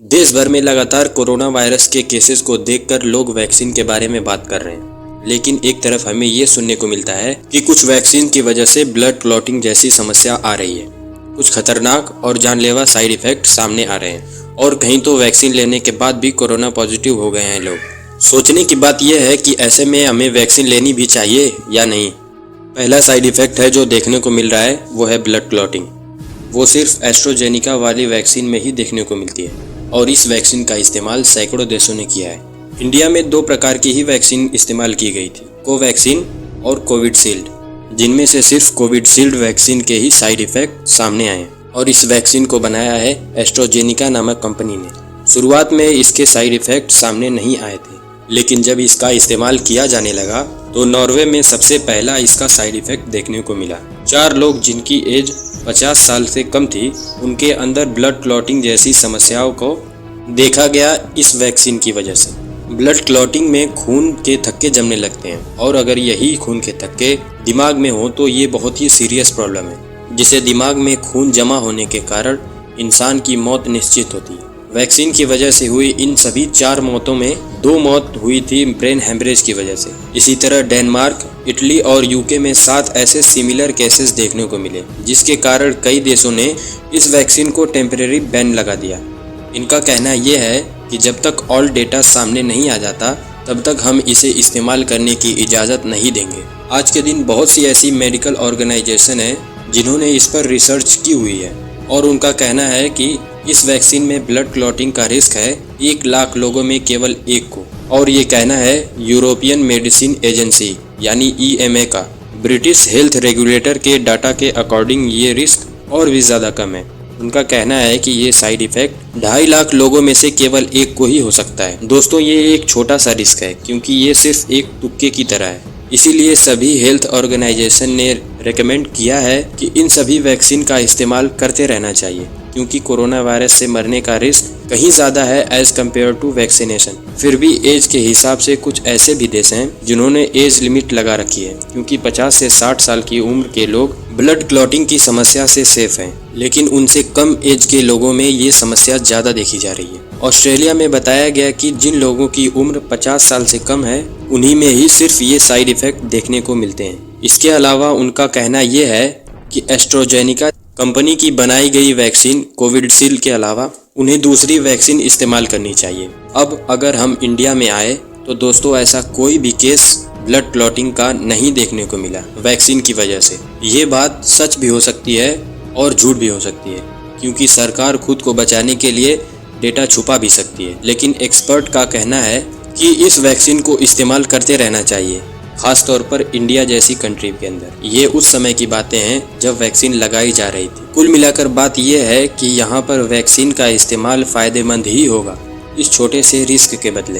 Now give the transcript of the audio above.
देश भर में लगातार कोरोना वायरस के केसेस को देखकर लोग वैक्सीन के बारे में बात कर रहे हैं, लेकिन एक तरफ हमें ये सुनने को मिलता है कि कुछ वैक्सीन की वजह से ब्लड क्लॉटिंग जैसी समस्या आ रही है। कुछ खतरनाक और जानलेवा साइड इफेक्ट सामने आ रहे हैं और कहीं तो वैक्सीन लेने के बाद भी कोरोना पॉजिटिव हो गए हैं लोग। सोचने की बात यह है कि ऐसे में हमें वैक्सीन लेनी भी चाहिए या नहीं। पहला साइड इफेक्ट है जो देखने को मिल रहा है वो है ब्लड क्लॉटिंग। वो सिर्फ एस्ट्राजेनेका वाली वैक्सीन में ही देखने को मिलती है और इस वैक्सीन का इस्तेमाल सैकड़ों देशों ने किया है। इंडिया में 2 प्रकार की ही वैक्सीन इस्तेमाल की गई थी, कोवैक्सीन और कोविशील्ड, जिनमें से सिर्फ कोविशील्ड वैक्सीन के ही साइड इफेक्ट सामने आए और इस वैक्सीन को बनाया है एस्ट्राजेनेका नामक कंपनी ने। शुरुआत में इसके साइड इफेक्ट सामने नहीं आए थे, लेकिन जब इसका इस्तेमाल किया जाने लगा तो नॉर्वे में सबसे पहला इसका साइड इफेक्ट देखने को मिला। 4 लोग जिनकी एज 50 साल से कम थी, उनके अंदर ब्लड क्लॉटिंग जैसी समस्याओं को देखा गया इस वैक्सीन की वजह से। ब्लड क्लॉटिंग में खून के थक्के जमने लगते हैं और अगर यही खून के थक्के दिमाग में हो तो ये बहुत ही सीरियस प्रॉब्लम है, जिसे दिमाग में खून जमा होने के कारण इंसान की मौत निश्चित होती है। वैक्सीन की वजह से हुई इन सभी 4 मौतों में 2 मौत हुई थी ब्रेन हेमरेज की वजह से। इसी तरह डेनमार्क, इटली और यूके में 7 ऐसे सिमिलर केसेस देखने को मिले, जिसके कारण कई देशों ने इस वैक्सीन को टेम्परेरी बैन लगा दिया। इनका कहना यह है कि जब तक ऑल डेटा सामने नहीं आ जाता तब तक हम इसे इस्तेमाल करने की इजाज़त नहीं देंगे। आज के दिन बहुत सी ऐसी मेडिकल ऑर्गेनाइजेशन हैं जिन्होंने इस पर रिसर्च की हुई है और उनका कहना है कि इस वैक्सीन में ब्लड क्लॉटिंग का रिस्क है 1 लाख लोगों में केवल 1 को। और ये कहना है यूरोपियन मेडिसिन एजेंसी यानी EMA का। ब्रिटिश हेल्थ रेगुलेटर के डाटा के अकॉर्डिंग ये रिस्क और भी ज़्यादा कम है। उनका कहना है कि ये साइड इफेक्ट 2.5 लाख लोगों में से केवल 1 को ही हो सकता है। दोस्तों, ये एक छोटा सा रिस्क है क्योंकि ये सिर्फ एक तुक्के की तरह है। इसीलिए सभी हेल्थ ऑर्गेनाइजेशन ने रेकमेंड किया है कि इन सभी वैक्सीन का इस्तेमाल करते रहना चाहिए, क्योंकि कोरोना वायरस से मरने का रिस्क कहीं ज़्यादा है एज कम्पेयर टू वैक्सीनेशन। फिर भी एज के हिसाब से कुछ ऐसे भी देश हैं जिन्होंने एज लिमिट लगा रखी है, क्योंकि 50 से 60 साल की उम्र के लोग ब्लड क्लॉटिंग की समस्या से सेफ हैं, लेकिन उनसे कम एज के लोगों में ये समस्या ज़्यादा देखी जा रही है। ऑस्ट्रेलिया में बताया गया कि जिन लोगों की उम्र 50 साल से कम है उन्हीं में ही सिर्फ ये साइड इफेक्ट देखने को मिलते हैं। इसके अलावा उनका कहना यह है कि एस्ट्राजेनेका कंपनी की बनाई गई वैक्सीन कोविशील्ड के अलावा उन्हें दूसरी वैक्सीन इस्तेमाल करनी चाहिए। अब अगर हम इंडिया में आए तो दोस्तों, ऐसा कोई भी केस ब्लड क्लॉटिंग का नहीं देखने को मिला वैक्सीन की वजह से। ये बात सच भी हो सकती है और झूठ भी हो सकती है, क्योंकि सरकार खुद को बचाने के लिए डेटा छुपा भी सकती है। लेकिन एक्सपर्ट का कहना है कि इस वैक्सीन को इस्तेमाल करते रहना चाहिए, खास तौर पर इंडिया जैसी कंट्री के अंदर। ये उस समय की बातें हैं जब वैक्सीन लगाई जा रही थी। कुल मिलाकर बात यह है कि यहाँ पर वैक्सीन का इस्तेमाल फ़ायदेमंद ही होगा इस छोटे से रिस्क के बदले।